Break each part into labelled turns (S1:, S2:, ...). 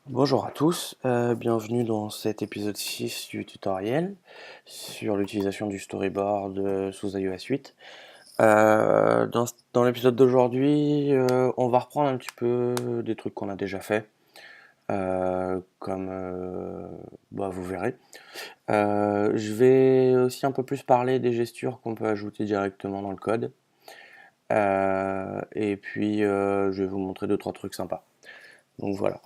S1: Bonjour à tous, bienvenue dans cet épisode 6 du tutoriel sur l'utilisation du storyboard sous iOS 8. Dans l'épisode d'aujourd'hui, on va reprendre un petit peu des trucs qu'on a déjà fait, comme vous verrez. Je vais aussi un peu plus parler des gestures qu'on peut ajouter directement dans le code. Et puis je vais vous montrer deux trois trucs sympas. Donc voilà.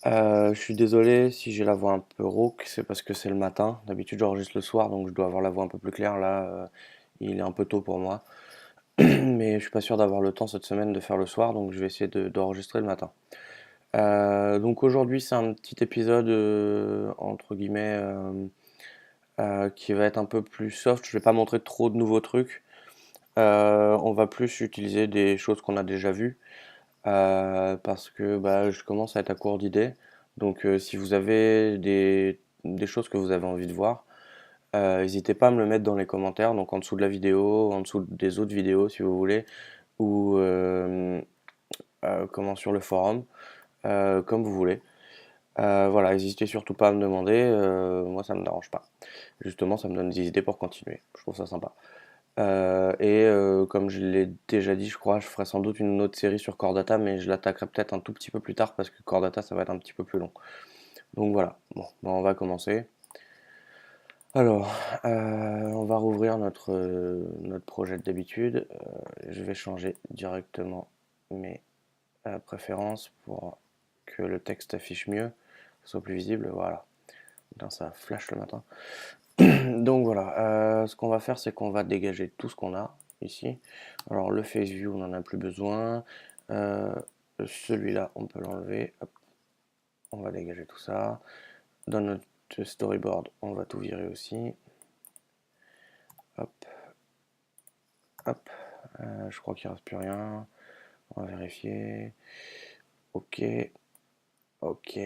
S1: Je suis désolé si j'ai la voix un peu rauque, c'est parce que c'est le matin. D'habitude, j'enregistre le soir, donc je dois avoir la voix un peu plus claire. Là, il est un peu tôt pour moi. Mais je suis pas sûr d'avoir le temps cette semaine de faire le soir, donc je vais essayer d'enregistrer le matin. Donc aujourd'hui, c'est un petit épisode, entre guillemets, qui va être un peu plus soft. Je vais pas montrer trop de nouveaux trucs. On va plus utiliser des choses qu'on a déjà vues. Parce que je commence à être à court d'idées. Donc si vous avez des choses que vous avez envie de voir, n'hésitez pas à me le mettre dans les commentaires, donc en dessous de la vidéo, en dessous des autres vidéos si vous voulez, ou comment sur le forum, comme vous voulez. Voilà, n'hésitez surtout pas à me demander, moi ça me dérange pas. Justement, ça me donne des idées pour continuer, je trouve ça sympa. Comme je l'ai déjà dit, je crois, je ferai sans doute une autre série sur Core Data, mais je l'attaquerai peut-être un tout petit peu plus tard parce que Core Data ça va être un petit peu plus long. Donc voilà, bon, on va commencer. Alors, on va rouvrir notre projet d'habitude. Je vais changer directement mes préférences pour que le texte affiche mieux, que ce soit plus visible. Voilà, putain, ça flash le matin. Donc voilà, ce qu'on va faire, c'est qu'on va dégager tout ce qu'on a ici. Alors le face view, on n'en a plus besoin. Euh, Celui-là, on peut l'enlever. Hop, on va dégager tout ça. Dans notre storyboard, on va tout virer aussi. Hop, hop. Je crois qu'il ne reste plus rien. On va vérifier. Ok, ok,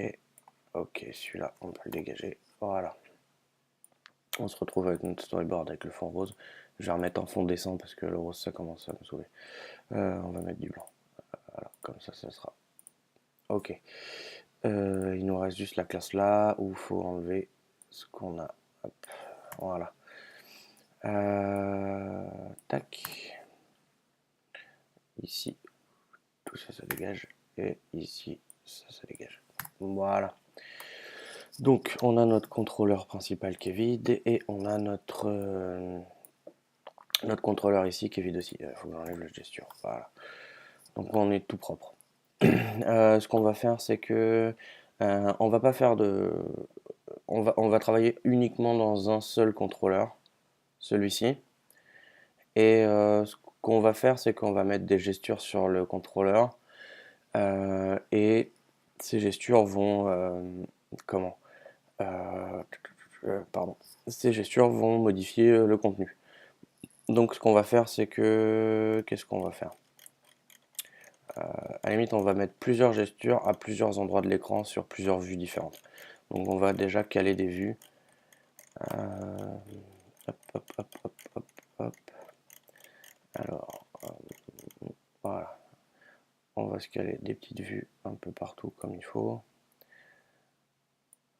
S1: ok. Celui-là, on peut le dégager. Voilà. On se retrouve avec notre storyboard avec le fond rose. Je vais remettre en fond dessin parce que le rose, ça commence à me saouler. On va mettre du blanc. Voilà, comme ça sera. Ok. Il nous reste juste la classe là où il faut enlever ce qu'on a. Hop, voilà. Tac. Ici, tout ça, ça dégage. Et ici, ça dégage. Voilà. Donc, on a notre contrôleur principal qui est vide et on a notre contrôleur ici qui est vide aussi. Il faut que j'enlève le gesture. Voilà. Donc, on est tout propre. Ce qu'on va faire, c'est que on va pas faire de. On va travailler uniquement dans un seul contrôleur, celui-ci. Et ce qu'on va faire, c'est qu'on va mettre des gestures sur le contrôleur. Et ces gestures vont. Comment Pardon. Ces gestures vont modifier le contenu. Donc ce qu'on va faire, c'est que. Qu'est-ce qu'on va faire À la limite, on va mettre plusieurs gestures à plusieurs endroits de l'écran sur plusieurs vues différentes. Donc on va déjà caler des vues. Hop, hop, hop, hop, hop, hop. Alors, voilà. On va se caler des petites vues un peu partout comme il faut.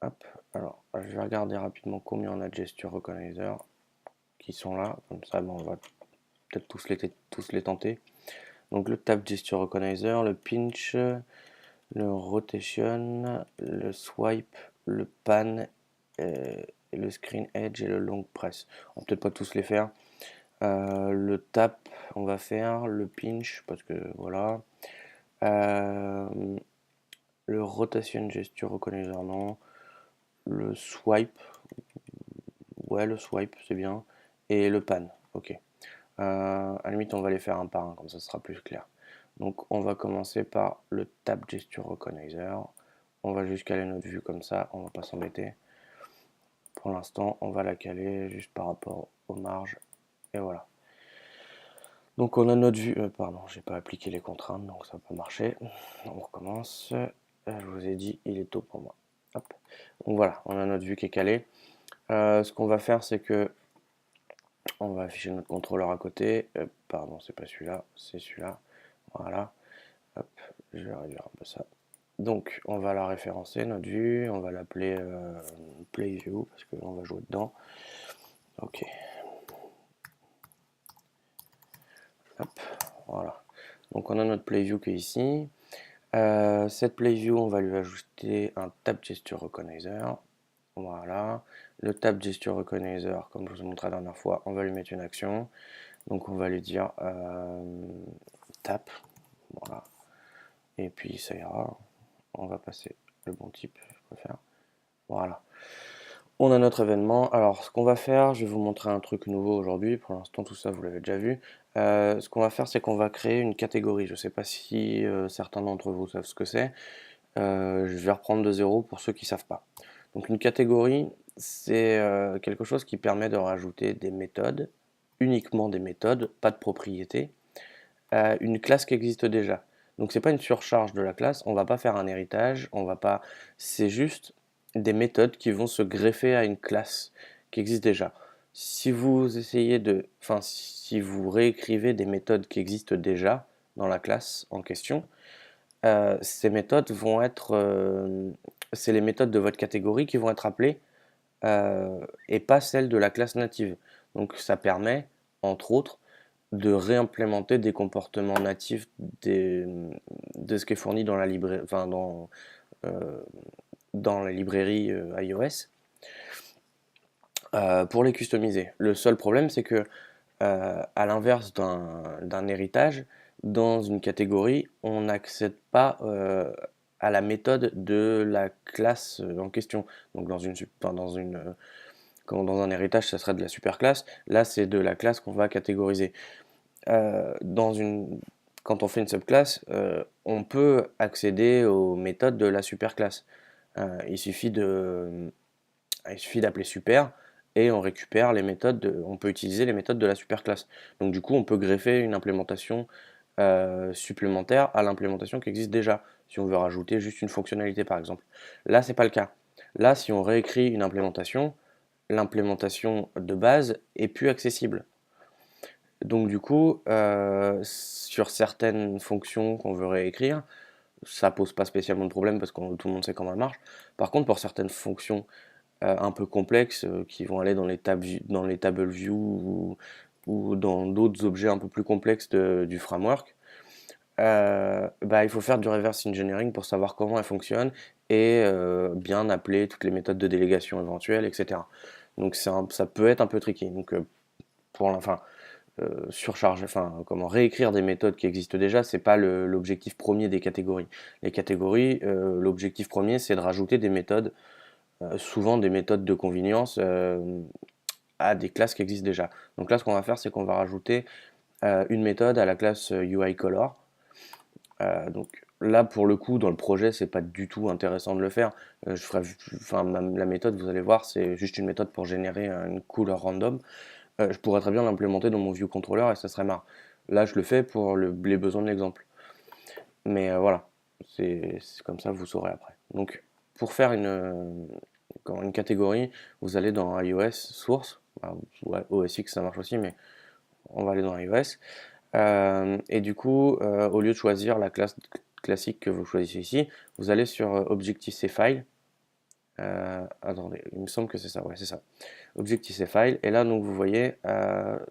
S1: Hop, alors je vais regarder rapidement combien on a de gesture recognizer qui sont là, comme ça on va peut-être tous les tenter. Donc le tap gesture recognizer, le pinch, le rotation, le swipe, le pan, le screen edge et le long press. On va peut-être pas tous les faire. Le tap, on va faire le pinch parce que voilà. Le rotation gesture recognizer, non. Le swipe, ouais, le swipe, c'est bien. Et le pan, ok. À la limite, on va les faire un par un, comme ça sera plus clair. Donc, on va commencer par le Tap Gesture Recognizer. On va juste caler notre vue comme ça, on va pas s'embêter. Pour l'instant, on va la caler juste par rapport aux marges. Et voilà. Donc, on a notre vue. Pardon, j'ai pas appliqué les contraintes, donc ça va pas marcher. On recommence. Je vous ai dit, il est tôt pour moi. Hop. Donc voilà, on a notre vue qui est calée. Ce qu'on va faire, c'est que on va afficher notre contrôleur à côté. Pardon, c'est pas celui-là, c'est celui-là. Voilà. Hop, je vais réduire un peu ça. Donc on va la référencer, notre vue, on va l'appeler PlayView parce qu'on va jouer dedans. Ok. Hop, voilà. Donc on a notre PlayView qui est ici. Cette PlayView, on va lui ajouter un Tab Gesture Recognizer. Voilà. Le Tab Gesture Recognizer, comme je vous ai montré la dernière fois, on va lui mettre une action. Donc on va lui dire tap. Voilà. Et puis ça ira. On va passer le bon type, je préfère. Voilà. On a notre événement. Alors, ce qu'on va faire, je vais vous montrer un truc nouveau aujourd'hui. Pour l'instant, tout ça, vous l'avez déjà vu. Ce qu'on va faire, c'est qu'on va créer une catégorie. Je ne sais pas si certains d'entre vous savent ce que c'est. Je vais reprendre de zéro pour ceux qui ne savent pas. Donc, une catégorie, c'est quelque chose qui permet de rajouter des méthodes, uniquement des méthodes, pas de propriété, à une classe qui existe déjà. Donc, c'est pas une surcharge de la classe. On va pas faire un héritage. On va pas. C'est juste des méthodes qui vont se greffer à une classe qui existe déjà. Si vous essayez de, enfin, si vous réécrivez des méthodes qui existent déjà dans la classe en question, ces méthodes vont être, c'est les méthodes de votre catégorie qui vont être appelées et pas celles de la classe native. Donc ça permet, entre autres, de réimplémenter des comportements natifs de ce qui est fourni dans la librairie, enfin dans la librairie iOS pour les customiser. Le seul problème, c'est que à l'inverse d'un héritage, dans une catégorie, on n'accède pas à la méthode de la classe en question. Donc dans un héritage, ça serait de la superclasse. Là, c'est de la classe qu'on va catégoriser. Dans une, quand on fait une subclasse, on peut accéder aux méthodes de la superclasse. Il suffit d'appeler super et on récupère les méthodes, on peut utiliser les méthodes de la superclasse. Donc du coup, on peut greffer une implémentation supplémentaire à l'implémentation qui existe déjà, si on veut rajouter juste une fonctionnalité par exemple. Là, c'est pas le cas. Là, si on réécrit une implémentation, l'implémentation de base est plus accessible. Donc du coup, sur certaines fonctions qu'on veut réécrire, ça pose pas spécialement de problème parce que tout le monde sait comment elle marche. Par contre, pour certaines fonctions un peu complexes qui vont aller dans les table view ou dans d'autres objets un peu plus complexes du framework, bah, il faut faire du reverse engineering pour savoir comment elle fonctionne et bien appeler toutes les méthodes de délégation éventuelles, etc. Donc ça peut être un peu tricky. Donc enfin, surcharger, enfin, comment réécrire des méthodes qui existent déjà, c'est pas l'objectif premier des catégories. Les catégories, l'objectif premier, c'est de rajouter des méthodes, souvent des méthodes de convenience à des classes qui existent déjà. Donc là, ce qu'on va faire, c'est qu'on va rajouter une méthode à la classe UIColor. Donc là, pour le coup, dans le projet, c'est pas du tout intéressant de le faire. Enfin, la méthode, vous allez voir, c'est juste une méthode pour générer une couleur random. Je pourrais très bien l'implémenter dans mon ViewController et ça serait marre. Là, je le fais pour les besoins de l'exemple. Mais voilà, c'est comme ça, vous saurez après. Donc, pour faire une catégorie, vous allez dans iOS Source. Ouais, OS X, ça marche aussi, mais on va aller dans iOS. Et du coup, au lieu de choisir la classe classique que vous choisissez ici, vous allez sur Objective-C File. Attendez, il me semble que c'est ça, ouais, c'est ça. Objective-C File. Et là, donc, vous voyez,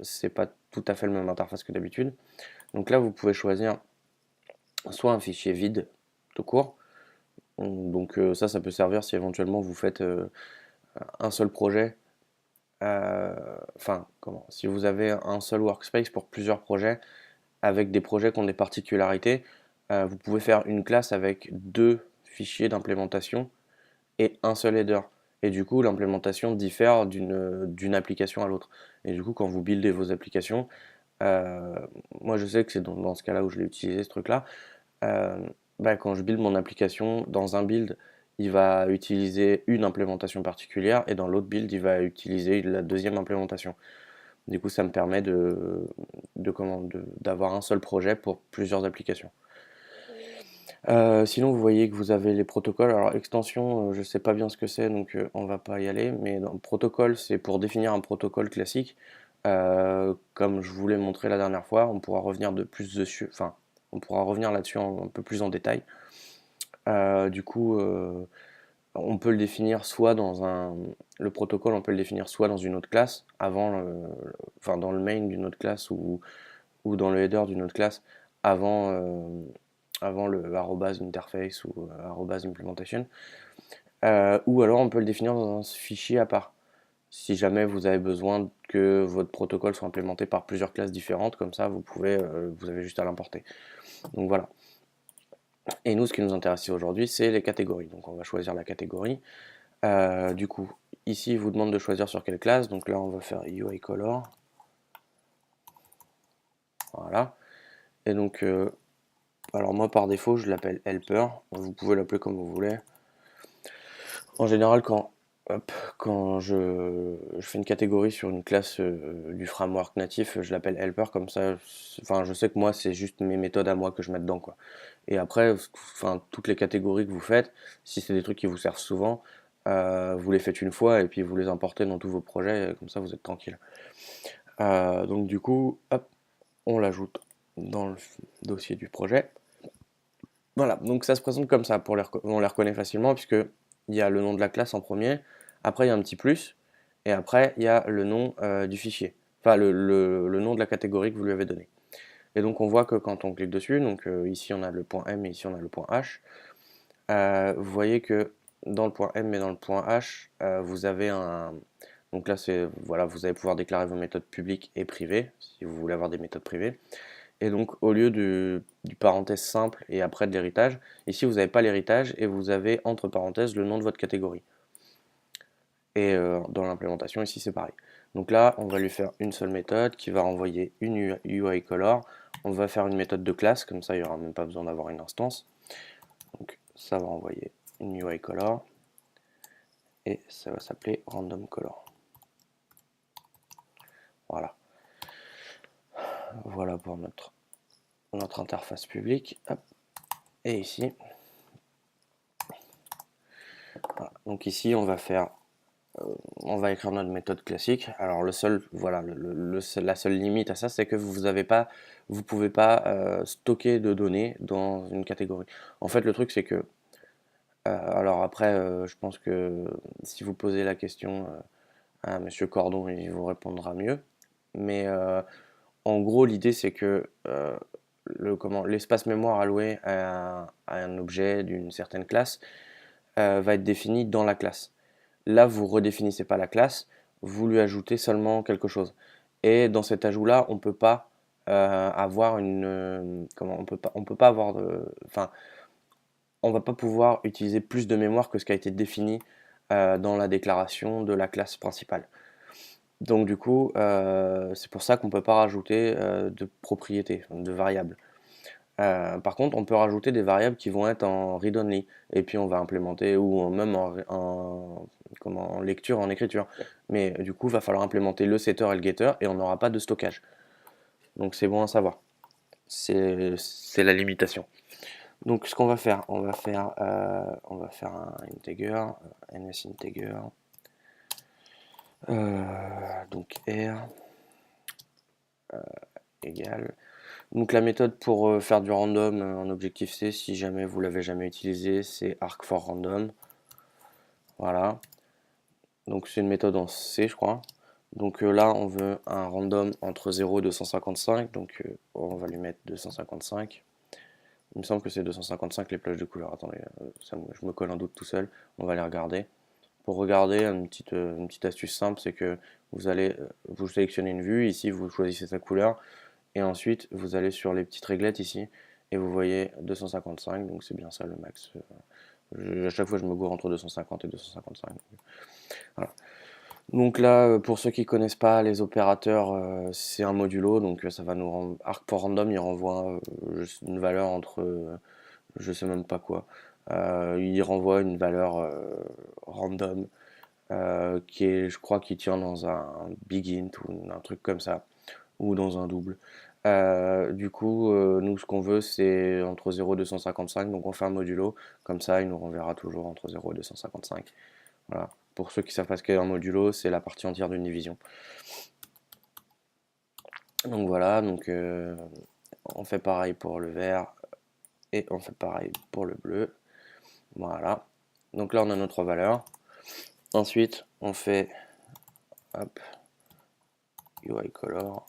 S1: c'est pas tout à fait le même interface que d'habitude. Donc là, vous pouvez choisir soit un fichier vide, tout court. Donc ça peut servir si éventuellement vous faites un seul projet. Enfin, si vous avez un seul workspace pour plusieurs projets, avec des projets qui ont des particularités, vous pouvez faire une classe avec deux fichiers d'implémentation et un seul header. Et du coup, l'implémentation diffère d'une application à l'autre. Et du coup, quand vous buildez vos applications, euh, moi je sais que c'est dans ce cas-là où je l'ai utilisé ce truc-là. euh, Bah, quand je build mon application, dans un build, il va utiliser une implémentation particulière et dans l'autre build, il va utiliser la deuxième implémentation. Du coup, ça me permet d'avoir un seul projet pour plusieurs applications. Sinon, vous voyez que vous avez les protocoles. Alors, extension, je sais pas bien ce que c'est, donc on va pas y aller. Mais dans le protocole, c'est pour définir un protocole classique. Comme je vous l'ai montré la dernière fois, on pourra revenir de plus dessus. Enfin, on pourra revenir là-dessus un peu plus en détail. Du coup, on peut le définir soit dans le protocole, on peut le définir soit dans une autre classe, enfin dans le main d'une autre classe ou dans le header d'une autre classe, avant, avant le arrobase interface ou arrobase implementation. Ou alors on peut le définir dans un fichier à part. Si jamais vous avez besoin que votre protocole soit implémenté par plusieurs classes différentes, comme ça vous avez juste à l'importer. Donc voilà. Et nous, ce qui nous intéresse aujourd'hui, c'est les catégories. Donc on va choisir la catégorie. Du coup, ici, il vous demande de choisir sur quelle classe. Donc là, on va faire UI Color. Voilà. Et donc, alors moi, par défaut, je l'appelle Helper. Vous pouvez l'appeler comme vous voulez. En général, quand je fais une catégorie sur une classe du framework natif, je l'appelle Helper. Comme ça, enfin, je sais que moi, c'est juste mes méthodes à moi que je mets dedans, quoi. Et après, enfin, toutes les catégories que vous faites, si c'est des trucs qui vous servent souvent, vous les faites une fois et puis vous les importez dans tous vos projets, et comme ça vous êtes tranquille. Donc du coup, hop, on l'ajoute dans le dossier du projet. Voilà, donc ça se présente comme ça, on les reconnaît facilement puisque il y a le nom de la classe en premier, après il y a un petit plus, et après il y a le nom du fichier, enfin le nom de la catégorie que vous lui avez donné. Et donc on voit que quand on clique dessus, donc ici on a le point M et ici on a le point H, vous voyez que dans le point M et dans le point H, vous avez un... Donc là, voilà, vous allez pouvoir déclarer vos méthodes publiques et privées, si vous voulez avoir des méthodes privées. Et donc, au lieu du parenthèse simple et après de l'héritage, ici, vous n'avez pas l'héritage et vous avez entre parenthèses le nom de votre catégorie. Et dans l'implémentation, ici, c'est pareil. Donc là, on va lui faire une seule méthode qui va renvoyer une UI color. On va faire une méthode de classe, comme ça, il n'y aura même pas besoin d'avoir une instance. Donc ça va envoyer une UI color et ça va s'appeler random color. Voilà. Voilà pour notre interface publique. Hop. Et ici, voilà. Donc ici on va écrire notre méthode classique. Alors voilà, la seule limite à ça, c'est que vous pouvez pas stocker de données dans une catégorie. En fait, le truc c'est que, alors après, je pense que si vous posez la question à Monsieur Cordon, il vous répondra mieux. Mais en gros, l'idée c'est que l'espace mémoire alloué à un objet d'une certaine classe va être défini dans la classe. Là, vous redéfinissez pas la classe, vous lui ajoutez seulement quelque chose. Et dans cet ajout-là, on peut pas avoir on peut pas avoir enfin, on va pas pouvoir utiliser plus de mémoire que ce qui a été défini dans la déclaration de la classe principale. Donc du coup, c'est pour ça qu'on peut pas rajouter de propriétés, de variables. Par contre, on peut rajouter des variables qui vont être en read-only, et puis on va implémenter, même en lecture, en écriture. Mais du coup, il va falloir implémenter le setter et le getter, et on n'aura pas de stockage. Donc c'est bon à savoir. C'est la limitation. Donc ce qu'on va faire, on va faire un integer, nsinteger, donc r égale. Donc la méthode pour faire du random en Objective-C, si jamais vous l'avez jamais utilisé, c'est arc for random. Voilà. Donc c'est une méthode en C, je crois. Donc là, on veut un random entre 0 et 255. Donc on va lui mettre 255. Il me semble que c'est 255 les plages de couleurs. Attendez, je me colle un doute tout seul. On va les regarder. Pour regarder, une petite astuce simple, c'est que vous sélectionnez une vue. Ici, vous choisissez sa couleur. Et ensuite, vous allez sur les petites réglettes ici. Et vous voyez 255. Donc c'est bien ça le max. À chaque fois, je me gourre entre 250 et 255. Voilà. Donc là, pour ceux qui connaissent pas les opérateurs, c'est un modulo, donc ça va nous rendre arc for random, il renvoie une valeur entre, je sais même pas quoi. Il renvoie une valeur random qui est, je crois, qui tient dans un big int ou un truc comme ça, ou dans un double. Du coup, nous, ce qu'on veut, c'est entre 0 et 255, donc on fait un modulo, comme ça, il nous renverra toujours entre 0 et 255. Voilà. Pour ceux qui savent pas ce qu'est un modulo, c'est la partie entière d'une division. Donc voilà, on fait pareil pour le vert et on fait pareil pour le bleu. Voilà. Donc là, on a nos trois valeurs. Ensuite, on fait hop, UI color.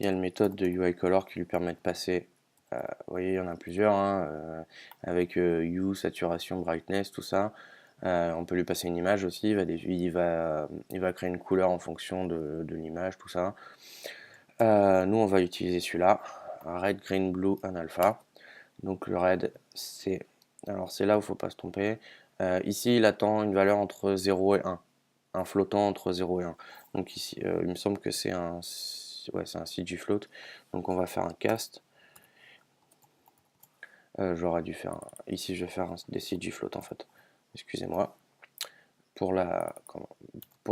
S1: Il y a une méthode de UI color qui lui permet de passer. Vous voyez, il y en a plusieurs, hein, avec hue, saturation, brightness, tout ça. On peut lui passer une image aussi. Il va créer une couleur en fonction de l'image, tout ça. Nous, on va utiliser celui-là, red, green, blue, un alpha. Donc le red, c'est là où il ne faut pas se tromper. Ici, il attend une valeur entre 0 et 1 flottant entre 0 et 1. Donc ici, il me semble que c'est un CG float. Donc on va faire un cast. J'aurais dû faire ici, je vais faire des CG float en fait. Excusez-moi. Pour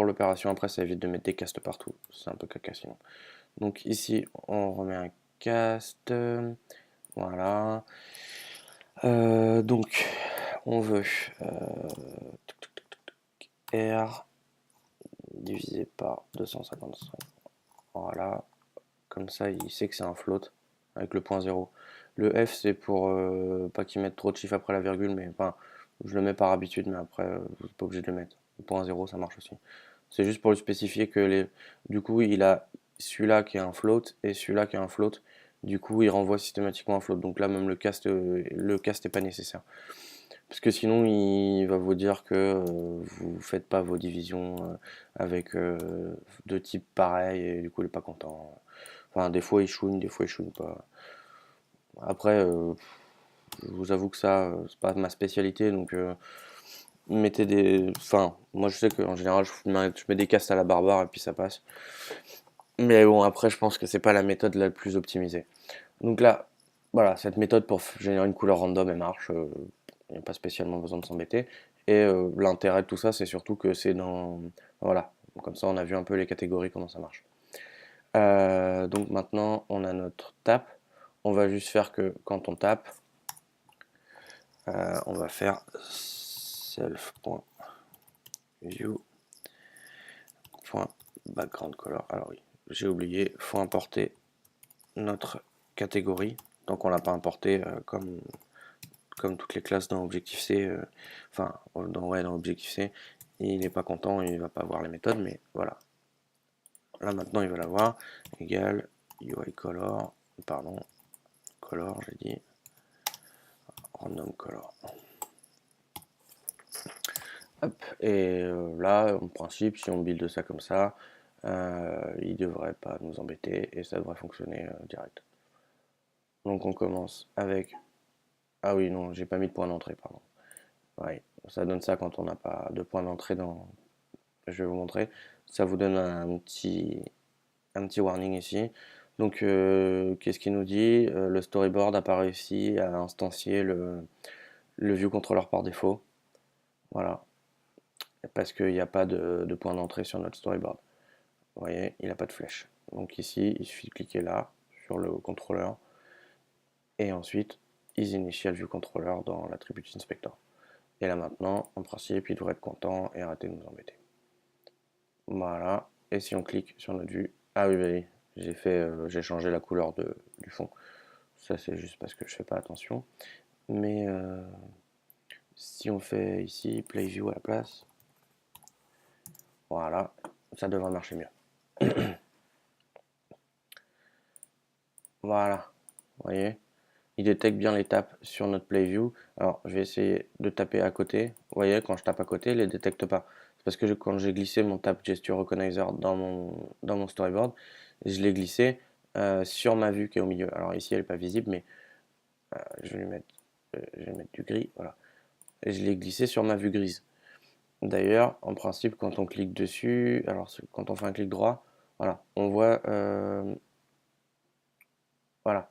S1: l'opération après, ça évite de mettre des casts partout. C'est un peu caca sinon. Donc ici, on remet un cast. Voilà. Donc, on veut R divisé par 255. Voilà. Comme ça, il sait que c'est un float avec le point 0. Le F, c'est pour pas qu'il mette trop de chiffres après la virgule, mais enfin, je le mets par habitude, mais après, vous n'êtes pas obligé de le mettre. Le point 0, ça marche aussi. C'est juste pour lui spécifier que du coup, il a celui-là qui est un float et celui-là qui est un float. Du coup, il renvoie systématiquement un float. Donc là, même le cast n'est pas nécessaire. Parce que sinon, il va vous dire que vous faites pas vos divisions avec deux types pareils et du coup, il est pas content. Enfin, des fois, il chouine, des fois, il chouine pas. Après, je vous avoue que ça, c'est pas ma spécialité, donc mettez des. Enfin, moi, je sais qu'en général, je mets des castes à la barbare et puis ça passe. Mais bon, après, je pense que c'est pas la méthode la plus optimisée. Donc là, voilà, cette méthode pour générer une couleur random, elle marche. Il n'y a pas spécialement besoin de s'embêter. Et l'intérêt de tout ça, c'est surtout que c'est dans. Voilà, comme ça, on a vu un peu les catégories, comment ça marche. Donc maintenant, on a notre tap. On va juste faire que quand on tape, on va faire self.view.background color. Alors oui, j'ai oublié, il faut importer notre catégorie. Donc on l'a pas importé comme toutes les classes dans Objective-C, enfin dans Objective-C, il n'est pas content, il va pas voir les méthodes, mais voilà. Là maintenant il va l'avoir, égal UI color, pardon, color j'ai dit, random color. Hop, et là en principe si on build ça comme ça, il devrait pas nous embêter et ça devrait fonctionner direct. Donc on commence avec, ah oui non j'ai pas mis de point d'entrée pardon. Ouais, ça donne ça quand on n'a pas de point d'entrée dans. Je vais vous montrer. Ça vous donne un petit warning ici. Donc, qu'est-ce qu'il nous dit? Le storyboard n'a pas réussi à instancier le view controller par défaut. Voilà. Parce qu'il n'y a pas de point d'entrée sur notre storyboard. Vous voyez, il n'a pas de flèche. Donc ici, il suffit de cliquer là, sur le contrôleur. Et ensuite, is initial view controller dans l'attribut inspector. Et là maintenant, en principe, il devrait être content et arrêter de nous embêter. Voilà. Et si on clique sur notre vue, ah oui, oui, j'ai changé la couleur du fond. Ça c'est juste parce que je fais pas attention. Mais si on fait ici Play View à la place, voilà, ça devrait marcher mieux. Voilà, vous voyez, il détecte bien les tapes sur notre Play View. Alors je vais essayer de taper à côté. Vous voyez, quand je tape à côté, il ne les détecte pas. C'est parce que quand j'ai glissé mon Tap Gesture Recognizer dans mon storyboard, je l'ai glissé sur ma vue qui est au milieu. Alors ici elle n'est pas visible, mais je vais mettre du gris, voilà. Et je l'ai glissé sur ma vue grise. D'ailleurs, en principe, quand on clique dessus, alors quand on fait un clic droit, voilà, on voit, voilà,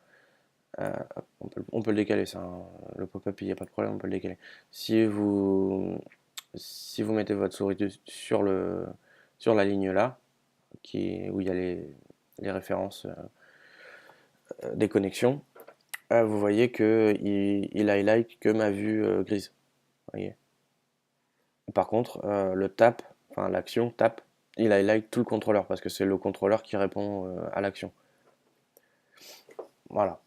S1: on peut le décaler, ça, hein. Le pop-up, il n'y a pas de problème, on peut le décaler. Si vous mettez votre souris sur la ligne là, où il y a les références des connexions, vous voyez qu'il highlight que ma vue grise. Voyez. Par contre, le tap, enfin l'action tap, il highlight tout le contrôleur parce que c'est le contrôleur qui répond à l'action. Voilà.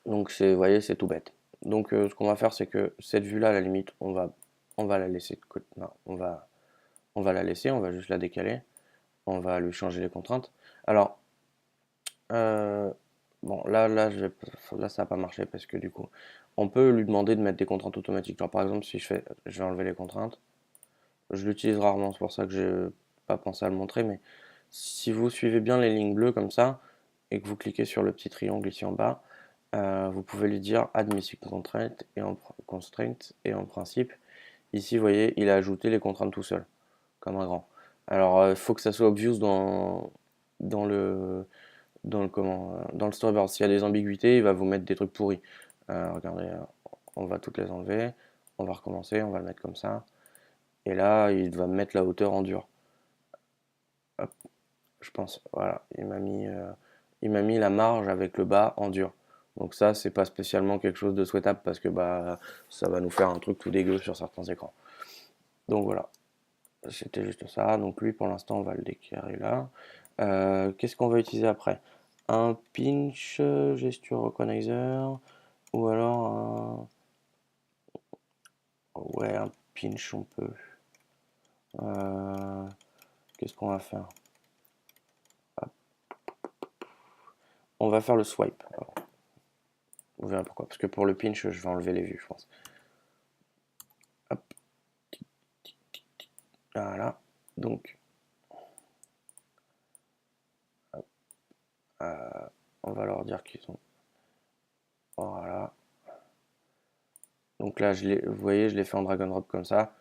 S1: Donc vous voyez, c'est tout bête. Donc ce qu'on va faire, c'est que cette vue-là, à la limite, on va la laisser de côté. Non, on va la laisser, on va juste la décaler. On va lui changer les contraintes. Alors, euh, bon, là, ça va pas marcher parce que du coup, on peut lui demander de mettre des contraintes automatiques. Genre, par exemple, si je vais enlever les contraintes, je l'utilise rarement, c'est pour ça que j'ai pas pensé à le montrer, mais si vous suivez bien les lignes bleues comme ça, et que vous cliquez sur le petit triangle ici en bas, vous pouvez lui dire Add Missing Constraint, et en principe, ici, vous voyez, il a ajouté les contraintes tout seul, comme un grand. Alors, il faut que ça soit obvious dans le, dans le storyboard. S'il y a des ambiguïtés, il va vous mettre des trucs pourris. Regardez, on va toutes les enlever, on va recommencer, on va le mettre comme ça. Et là, il va mettre la hauteur en dur. Hop, je pense, voilà, il m'a mis la marge avec le bas en dur. Donc ça, c'est pas spécialement quelque chose de souhaitable parce que bah ça va nous faire un truc tout dégueu sur certains écrans. Donc voilà, c'était juste ça. Donc lui, pour l'instant, on va le déclarer là. Qu'est-ce qu'on va utiliser après? Un pinch gesture recognizer ou alors ouais, un pinch on peut. Euh, Qu'est-ce qu'on va faire? On va faire le swipe. Alors, vous verrez pourquoi. Parce que pour le pinch, je vais enlever les vues, je pense. Hop, voilà. Donc, euh, on va leur dire qu'ils sont. Voilà. Donc là, vous voyez, je l'ai fait en drag and drop comme ça.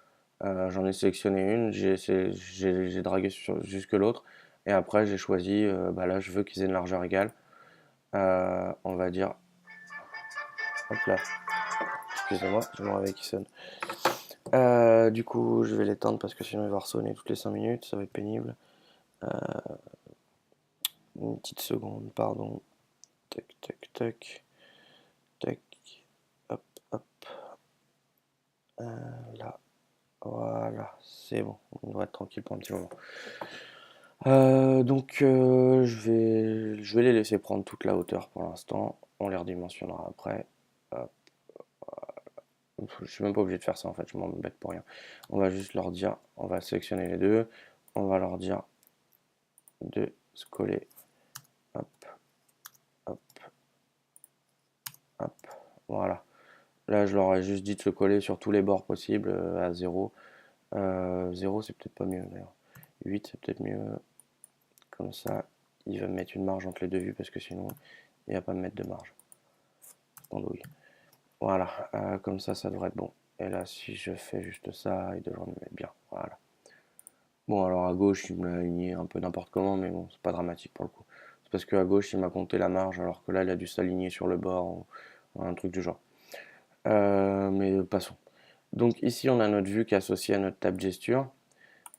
S1: J'en ai sélectionné une, j'ai dragué jusque l'autre. Et après, j'ai choisi, bah là, je veux qu'ils aient une largeur égale. On va dire, hop là, excusez-moi, j'ai mon réveil qui sonne. Du coup, je vais l'éteindre parce que sinon il va ressonner toutes les 5 minutes, ça va être pénible. Une petite seconde, pardon. Tac, tac, tac, tac, hop, hop. Là, voilà, c'est bon, on doit être tranquille pour un petit moment. Donc, je vais les laisser prendre toute la hauteur pour l'instant. On les redimensionnera après. Hop. Je suis même pas obligé de faire ça en fait, je m'embête pour rien. On va juste leur dire, on va sélectionner les deux. On va leur dire de se coller. Hop, hop, hop. Voilà. Là, je leur ai juste dit de se coller sur tous les bords possibles à 0. 0, c'est peut-être pas mieux d'ailleurs. 8, c'est peut-être mieux. Comme ça, il va me mettre une marge entre les deux vues parce que sinon, il va pas me mettre de marge. Andouille. Voilà, comme ça devrait être bon. Et là, si je fais juste ça, il devrait me mettre bien. Voilà. Bon, alors à gauche, il me l'a aligné un peu n'importe comment, mais bon, c'est pas dramatique pour le coup. C'est parce qu'à gauche, il m'a compté la marge, alors que là, il a dû s'aligner sur le bord, ou un truc du genre. Mais passons. Donc ici, on a notre vue qui est associée à notre table gesture.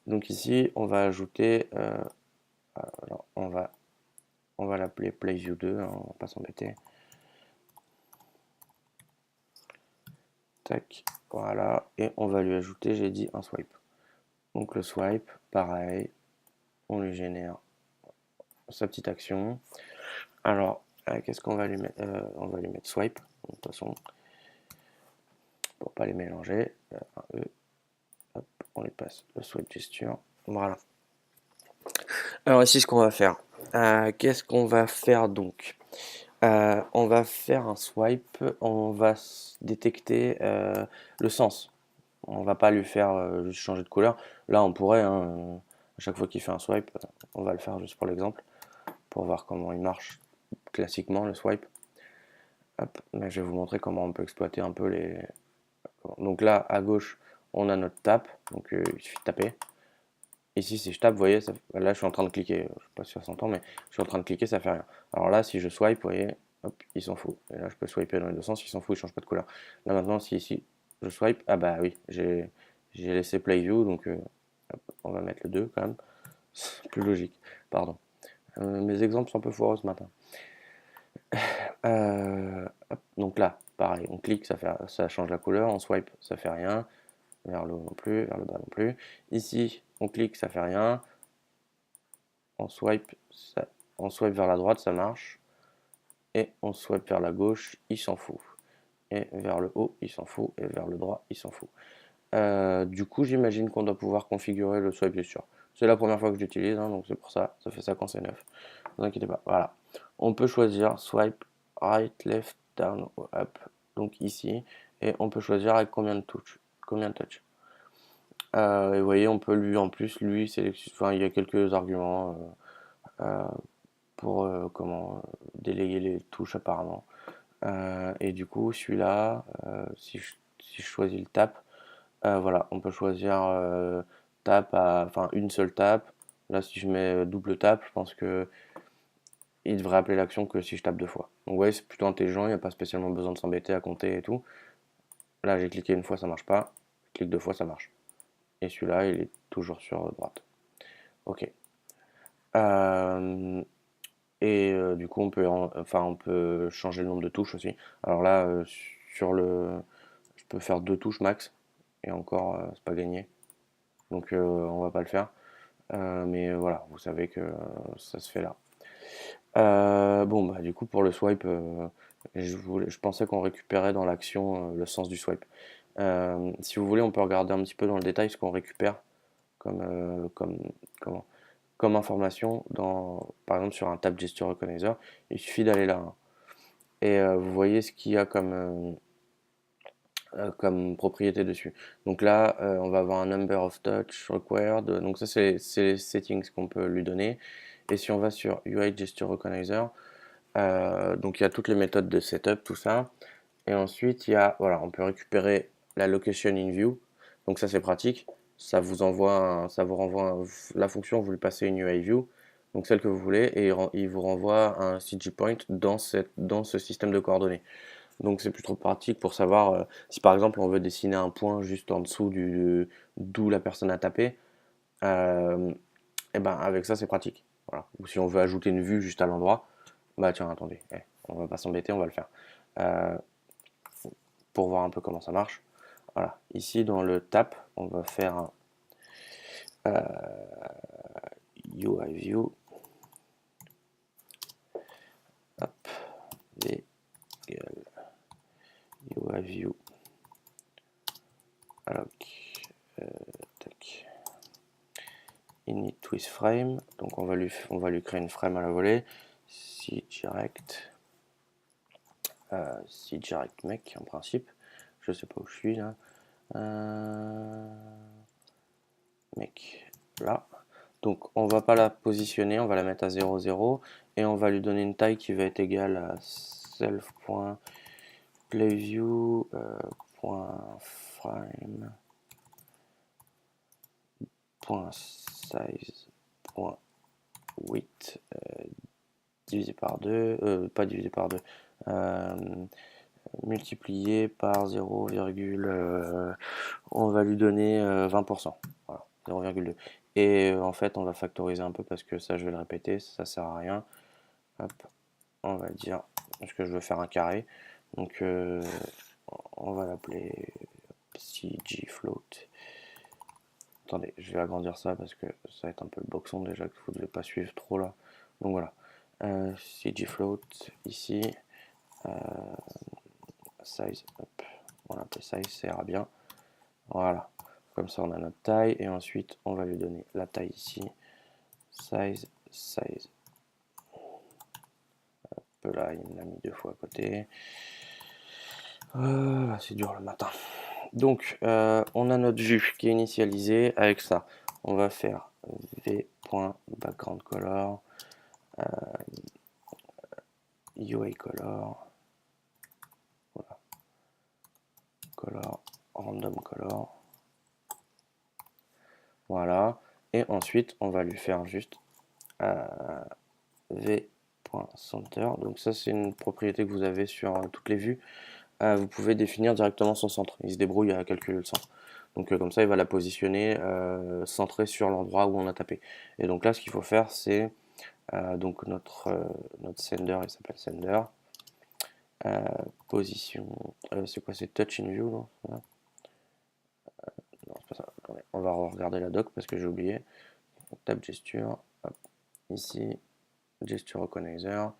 S1: Donc ici, on va ajouter, alors on va l'appeler PlayView 2, hein, on va pas s'embêter. Tac, voilà, et on va lui ajouter, j'ai dit, un swipe. Donc le swipe, pareil, on lui génère sa petite action. Alors, qu'est-ce qu'on va lui mettre? On va lui mettre swipe, de toute façon, pour pas les mélanger. Un E, hop, on lui passe le swipe gesture. Voilà. Alors ici, ce qu'on va faire. Qu'est-ce qu'on va faire donc? On va faire un swipe, on va détecter le sens. On va pas lui faire juste changer de couleur. Là, on pourrait, hein, à chaque fois qu'il fait un swipe, on va le faire juste pour l'exemple, pour voir comment il marche classiquement le swipe. Hop, là, je vais vous montrer comment on peut exploiter un peu les. Donc là, à gauche, on a notre tape, donc il suffit de taper. Ici, si je tape, vous voyez, là, je suis en train de cliquer, je sais pas si ça s'entend, mais je suis en train de cliquer, ça fait rien. Alors là, si je swipe, vous voyez, hop, il s'en fout. Et là, je peux swiper dans les deux sens, il s'en fout, il change pas de couleur. Là, maintenant, si ici, je swipe, ah bah oui, j'ai laissé play view, donc hop, on va mettre le 2 quand même. C'est plus logique, pardon. Mes exemples sont un peu foireux ce matin. Hop, donc là, pareil, on clique, ça change la couleur, on swipe, ça fait rien. Vers le haut non plus, vers le bas non plus. Ici, on clique, ça fait rien. On swipe, on swipe vers la droite, ça marche. Et on swipe vers la gauche, il s'en fout. et vers le haut, il s'en fout, et vers le droit, il s'en fout. Du coup, j'imagine qu'on doit pouvoir configurer le swipe gesture. C'est la première fois que je l'utilise, hein, donc c'est pour ça, ça fait ça quand c'est neuf. Ne vous inquiétez pas, voilà. On peut choisir swipe right, left, down, up, donc ici, et on peut choisir avec combien de touches, combien de touch. Et vous voyez, on peut lui, en plus, lui, enfin, il y a quelques arguments pour déléguer les touches apparemment. Et du coup, celui-là, si je choisis le tap, voilà, on peut choisir enfin une seule tap. Là, si je mets double tap, je pense que il devrait appeler l'action que si je tape deux fois. Donc, ouais, c'est plutôt intelligent, il n'y a pas spécialement besoin de s'embêter à compter et tout. Là, j'ai cliqué une fois, ça marche pas. Je clique deux fois, ça marche. Et celui-là, il est toujours sur droite. Ok. Euh, du coup, on peut changer le nombre de touches aussi. Alors là, je peux faire deux touches max. Et encore, c'est pas gagné. Donc, on va pas le faire. Mais voilà, vous savez que ça se fait là. Bon, bah, du coup, pour le swipe, je pensais qu'on récupérait dans l'action le sens du swipe. Si vous voulez, on peut regarder un petit peu dans le détail ce qu'on récupère comme, comment, comme information par exemple, sur un Tap Gesture Recognizer. Il suffit d'aller là, hein. Et vous voyez ce qu'il y a comme propriété dessus. Donc là, on va avoir un number of touch required. Donc ça, c'est les settings qu'on peut lui donner. Et si on va sur UI Gesture Recognizer, donc il y a toutes les méthodes de setup, tout ça. Et ensuite, voilà, on peut récupérer la location in view. Donc ça, c'est pratique. Ça vous renvoie la fonction, vous lui passez une UI view, donc celle que vous voulez, et il vous renvoie un CG point dans ce système de coordonnées. Donc c'est plutôt pratique pour savoir si par exemple on veut dessiner un point juste en dessous d'où la personne a tapé. Et ben avec ça, c'est pratique. Voilà. Ou si on veut ajouter une vue juste à l'endroit, bah tiens, attendez, on va pas s'embêter, on va le faire. Euh, pour voir un peu comment ça marche. Voilà, ici dans le tap, on va faire un UI view. Hop, V égale UI view. Alors, tac. Init with frame. Donc on va lui créer une frame à la volée. Si direct. Si direct mec en principe. Je sais pas où je suis là. Mec, là. Donc on va pas la positionner, on va la mettre à 0, 0 et on va lui donner une taille qui va être égale à self.playview.size.width divisé par 2, pas divisé par 2, multiplié par 0, on va lui donner 20%. Voilà, 0,2. Et en fait, on va factoriser un peu parce que ça, je vais le répéter, ça sert à rien. Hop, on va dire, parce que je veux faire un carré. Donc, on va l'appeler CGFloat. Attendez, je vais agrandir ça parce que ça va être un peu le boxon déjà que vous ne devez pas suivre trop là. Donc voilà. CGFloat ici. Size, hop, on va l'appeler size, ça ira bien. Voilà. Comme ça, on a notre taille. Et ensuite, on va lui donner la taille ici. Size, size. Hop là, il me l'a mis deux fois à côté. C'est dur le matin. Donc, on a notre vue qui est initialisée avec ça. On va faire v.backgroundColor, UIColor, voilà, color, random color, voilà. Et ensuite, on va lui faire juste v.center. Donc ça, c'est une propriété que vous avez sur toutes les vues. Vous pouvez définir directement son centre. Il se débrouille à calculer le centre. Donc comme ça, il va la positionner centrée sur l'endroit où on a tapé. Et donc là, ce qu'il faut faire, c'est donc notre sender, il s'appelle sender. Position, c'est quoi, c'est touch in view, non? Non, c'est pas ça. Attendez, on va regarder la doc parce que j'ai oublié. Tap gesture, hop, ici, gesture recognizer,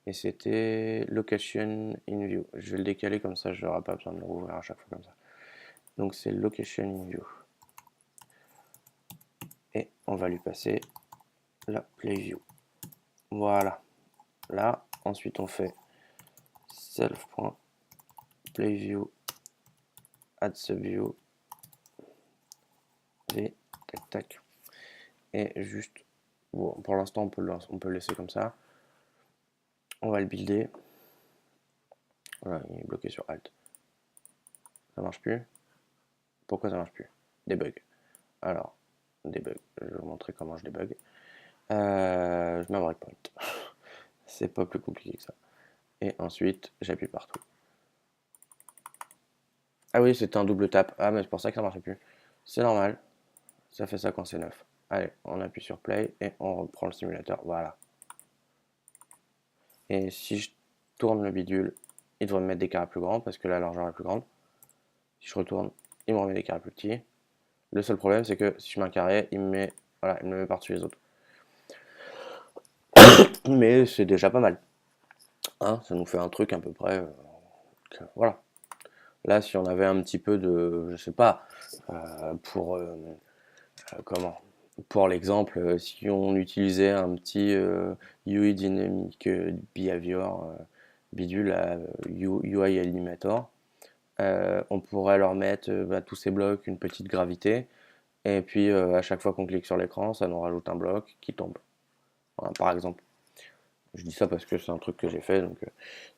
S1: et c'était Location in View. Je vais le décaler comme ça, je n'aurai pas besoin de le rouvrir à chaque fois comme ça. Donc c'est Location in View. Et on va lui passer la Play View. Voilà. Là, ensuite on fait self.playView add subview v tac tac. Et juste, bon, pour l'instant on peut le laisser comme ça. On va le builder. Voilà, il est bloqué sur Alt. Ça marche plus. Pourquoi ça marche plus? Debug. Alors, debug. Je vais vous montrer comment je débug. Je mets un breakpoint. C'est pas plus compliqué que ça. Et ensuite, j'appuie partout. Ah oui, c'était un double tap. Ah, mais c'est pour ça que ça marchait plus. C'est normal. Ça fait ça quand c'est neuf. Allez, on appuie sur play et on reprend le simulateur. Voilà. Et si je tourne le bidule, il devrait me mettre des carrés plus grands parce que la largeur est plus grande. Si je retourne, il me remet des carrés plus petits. Le seul problème, c'est que si je mets un carré, il me met, voilà, il me met par-dessus les autres. Mais c'est déjà pas mal. Hein, ça nous fait un truc à peu près. Voilà. Là, si on avait un petit peu de, je sais pas, pour comment, pour l'exemple, si on utilisait un petit UI Dynamic Behavior bidule à UI Animator, on pourrait leur mettre tous ces blocs une petite gravité, et puis à chaque fois qu'on clique sur l'écran, ça nous rajoute un bloc qui tombe. Voilà, par exemple. Je dis ça parce que c'est un truc que j'ai fait, donc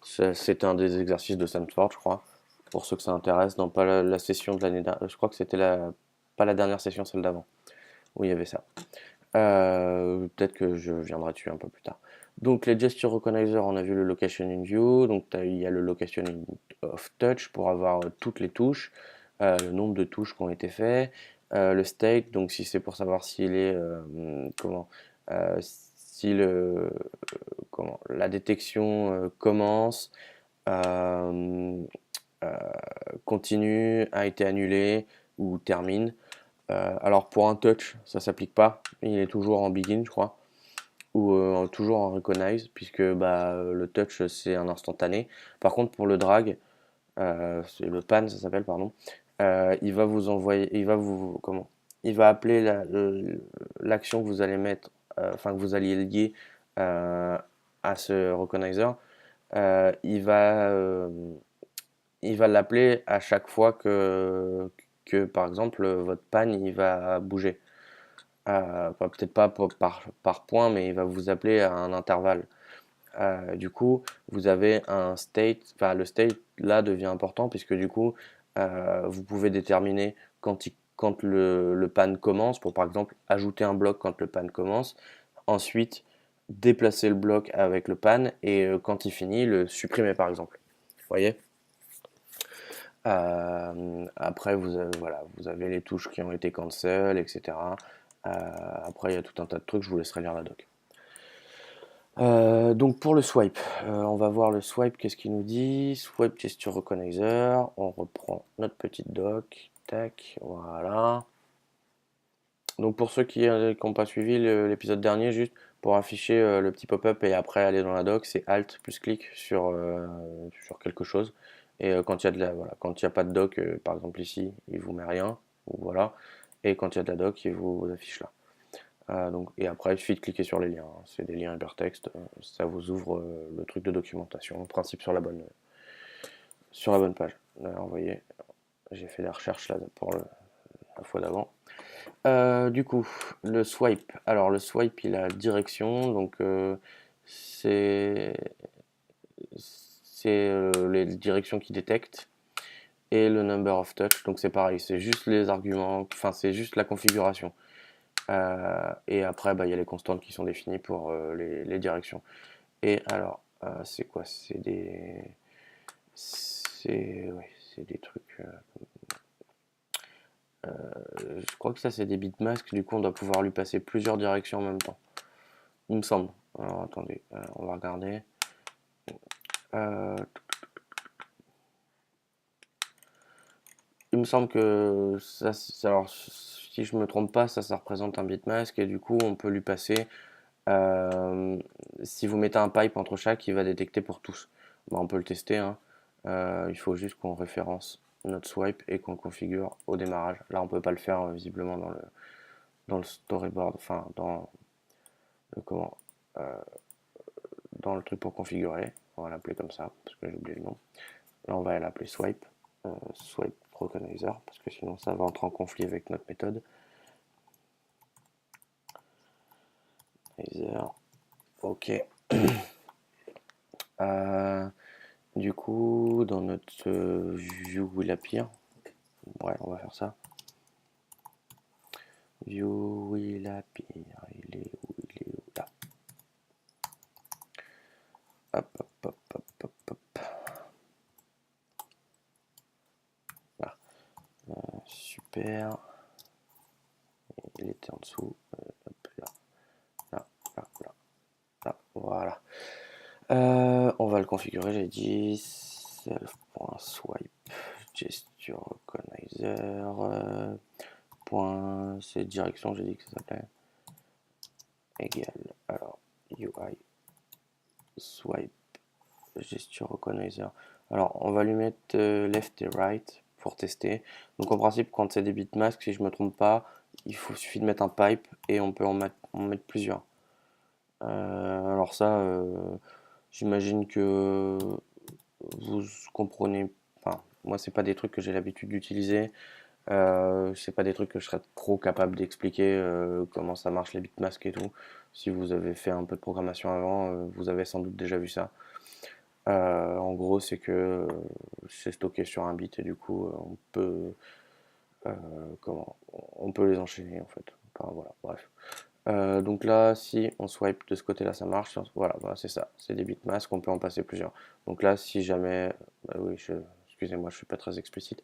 S1: c'était un des exercices de Stanford, je crois. Pour ceux que ça intéresse, dans pas la session de l'année dernière, je crois que c'était pas la dernière session, celle d'avant, où il y avait ça. Peut-être que je viendrai dessus un peu plus tard. Donc les gesture recognizer, on a vu le location in view, donc il y a le location of touch pour avoir toutes les touches, le nombre de touches qui ont été faites, le state, donc si c'est pour savoir s'il est si la détection commence, euh, euh, continue, a été annulée ou termine. Alors pour un touch, ça s'applique pas, il est toujours en begin, je crois, ou toujours en recognize, puisque le touch c'est un instantané. Par contre pour le drag, c'est le pan, ça s'appelle, pardon, il va vous envoyer, il va appeler l'action que vous allez mettre, enfin que vous alliez lier euh, à ce recognizer. Euh, il va, euh, il va l'appeler à chaque fois que par exemple votre pan il va bouger. Peut-être pas par point, mais il va vous appeler à un intervalle. Du coup, vous avez un state, enfin le state là devient important puisque du coup, vous pouvez déterminer quand le pan commence, pour par exemple ajouter un bloc quand le pan commence, ensuite déplacer le bloc avec le pan et quand il finit, le supprimer par exemple. Vous voyez? Après, voilà, vous avez les touches qui ont été cancel, etc. Après, il y a tout un tas de trucs, je vous laisserai lire la doc. Donc pour le swipe, on va voir le swipe, qu'est-ce qu'il nous dit? Swipe gesture recognizer, on reprend notre petite doc, tac, voilà. Donc pour ceux qui n'ont pas suivi l'épisode dernier, juste pour afficher le petit pop-up et après aller dans la doc, c'est Alt plus clic sur quelque chose. Et quand il y a voilà, quand il n'y a pas de doc, par exemple ici, il vous met rien, ou voilà. Et quand il y a de la doc, il vous affiche là. Et après, il suffit de cliquer sur les liens, hein. C'est des liens hypertextes, ça vous ouvre le truc de documentation, en principe sur la bonne page. D'ailleurs, vous voyez, j'ai fait des recherches là pour la fois d'avant. Du coup, le swipe. Alors, le swipe, il a direction, donc c'est les directions qu'il détecte et le number of touch. Donc, c'est pareil, c'est juste les arguments, enfin, c'est juste la configuration. Et après, il y a les constantes qui sont définies pour les directions. Et alors, c'est quoi? C'est des trucs. Je crois que ça, c'est des bitmasks. Du coup, on doit pouvoir lui passer plusieurs directions en même temps. Il me semble. Alors, attendez, on va regarder. Euh, il me semble que alors, si je me trompe pas, ça représente un bitmask et du coup, on peut lui passer Si vous mettez un pipe entre chaque, il va détecter pour tous. Bon, on peut le tester, hein. Il faut juste qu'on référence notre swipe et qu'on le configure au démarrage. Là, on peut pas le faire visiblement dans le storyboard, enfin le comment, euh, dans le truc pour configurer. On va l'appeler comme ça parce que j'ai oublié le nom. Là, on va l'appeler swipe, swipe recognizer, parce que sinon ça va entrer en conflit avec notre méthode. Ok. Du coup, dans notre view will appear, ouais, on va faire ça. View will appear, il est où là. Hop, hop, hop, hop, hop, hop. Voilà. Super. Il était en dessous. Hop, là, là, là, là, là, voilà. On va le configurer, j'ai dit self.swipe gesture recognizer point, c'est direction, j'ai dit que ça s'appelait égal, alors UI swipe gesture recognizer. Alors on va lui mettre left et right pour tester. Donc en principe quand c'est des bitmasks, si je me trompe pas, suffit de mettre un pipe et on peut en mettre plusieurs. Alors ça, j'imagine que vous comprenez. Enfin, moi, c'est pas des trucs que j'ai l'habitude d'utiliser. C'est pas des trucs que je serais trop capable d'expliquer comment ça marche les bitmasks et tout. Si vous avez fait un peu de programmation avant, vous avez sans doute déjà vu ça. En gros, c'est que c'est stocké sur un bit et du coup, euh, on peut les enchaîner en fait. Enfin, voilà, bref. Donc là, si on swipe de ce côté-là, ça marche. Voilà, bah, c'est ça. C'est des bitmasks, on peut en passer plusieurs. Donc là, si jamais, bah oui, excusez-moi, je suis pas très explicite.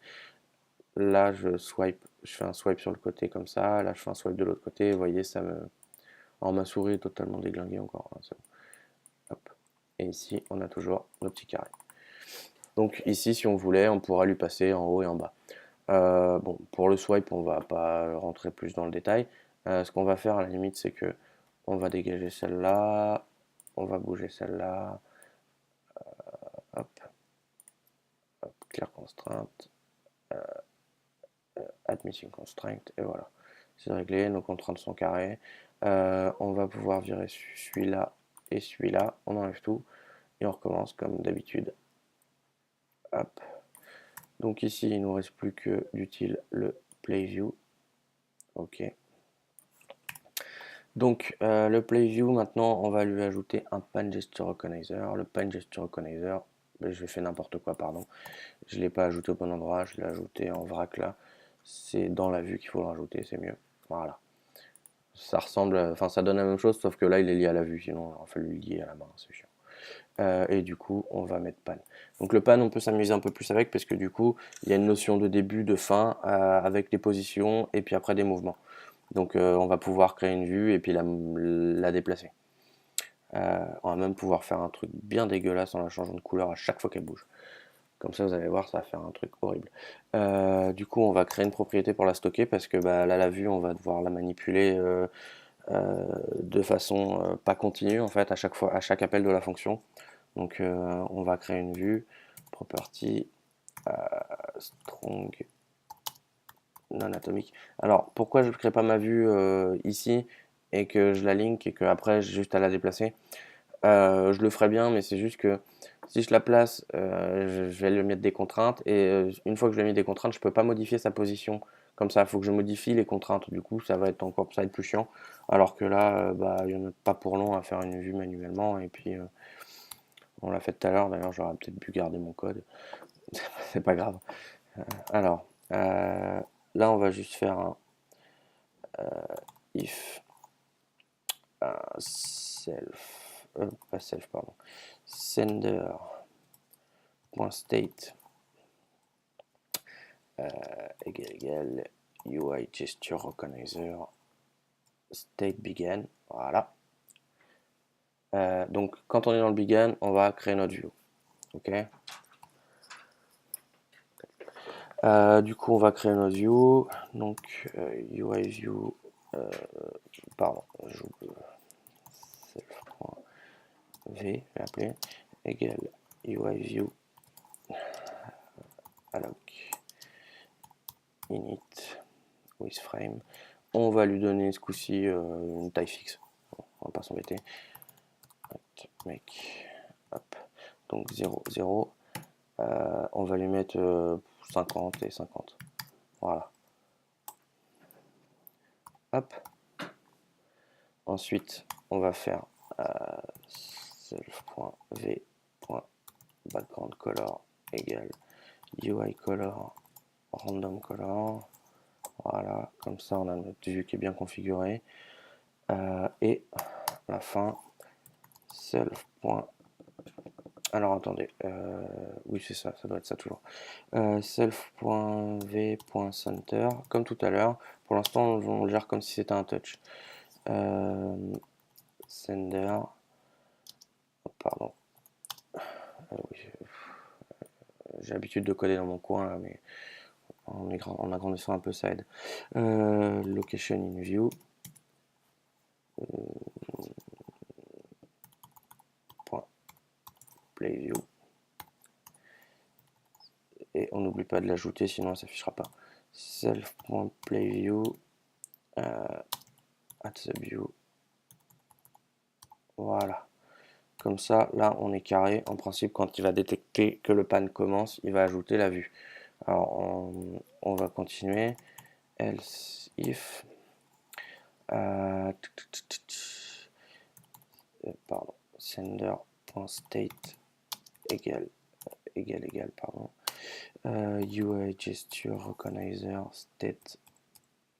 S1: Là, je fais un swipe sur le côté comme ça. Là, je fais un swipe de l'autre côté. Vous voyez, alors ma souris est totalement déglinguée encore, hein, hop. Et ici, on a toujours nos petits carrés. Donc ici, si on voulait, on pourra lui passer en haut et en bas. Bon, pour le swipe, on va pas rentrer plus dans le détail. Ce qu'on va faire à la limite, c'est que on va dégager celle-là, on va bouger celle-là, hop, hop, clear constraint, add missing constraint, et voilà. C'est réglé, nos contraintes sont carrées. On va pouvoir virer celui-là et celui-là, on enlève tout, et on recommence comme d'habitude. Hop. Donc ici, il nous reste plus que d'utile le play view. Ok. Donc le play view, maintenant, on va lui ajouter un pan gesture recognizer. Le pan gesture recognizer, je fais n'importe quoi, pardon. Je ne l'ai pas ajouté au bon endroit, je l'ai ajouté en vrac là. C'est dans la vue qu'il faut le rajouter, c'est mieux. Voilà. Ça ressemble, enfin ça donne la même chose, sauf que là il est lié à la vue, sinon il aurait fallu le lier à la main, c'est chiant. Et du coup, on va mettre pan. Donc le pan, on peut s'amuser un peu plus avec, parce que du coup, il y a une notion de début, de fin, avec des positions et puis après des mouvements. Donc on va pouvoir créer une vue et puis la déplacer. On va même pouvoir faire un truc bien dégueulasse en la changeant de couleur à chaque fois qu'elle bouge. Comme ça, vous allez voir, ça va faire un truc horrible. Du coup, on va créer une propriété pour la stocker parce que bah, là, la vue, on va devoir la manipuler de façon pas continue en fait à chaque appel de la fonction. Donc, on va créer une vue property strong non atomique. Alors, pourquoi je ne crée pas ma vue ici et que je la link et que après j'ai juste à la déplacer? Je le ferai bien, mais c'est juste que si je la place, je vais lui mettre des contraintes et une fois que je lui ai mis des contraintes, je peux pas modifier sa position comme ça. Il faut que je modifie les contraintes. Du coup, ça va être plus chiant. Alors que là, bah, il n'y en a pas pour long à faire une vue manuellement. Et puis, on l'a fait tout à l'heure. D'ailleurs, j'aurais peut-être pu garder mon code. C'est pas grave. Alors, là, on va juste faire un if self, pas self, pardon, sender.state égal UI gesture recognizer state began. Voilà. Donc quand on est dans le began, on va créer notre view. Ok. Du coup, on va créer notre view. Donc UI view. Pardon. v, je vais appeler, égale UI view alloc init with frame. On va lui donner ce coup-ci une taille fixe. On va pas s'embêter. Make, hop. Donc 0, 0. On va lui mettre 50 et 50. Voilà. Hop. Ensuite, on va faire self.v.background color égale UI color random color. Voilà, comme ça on a notre vue qui est bien configurée. Et la fin, self. Alors attendez, oui c'est ça, ça doit être ça toujours. Self.v.center, comme tout à l'heure. Pour l'instant on le gère comme si c'était un touch. Sender, oh, pardon. Oui, j'ai l'habitude de coder dans mon coin là, mais en agrandissant un peu ça aide. Location in view. Play view. Et on n'oublie pas de l'ajouter, sinon ça s'affichera pas. Self.playView at the view. Voilà. Comme ça, là, on est carré. En principe, quand il va détecter que le pan commence, il va ajouter la vue. Alors, on va continuer. Else if. Pardon. Sender.state égale, pardon. UI gesture recognizer state.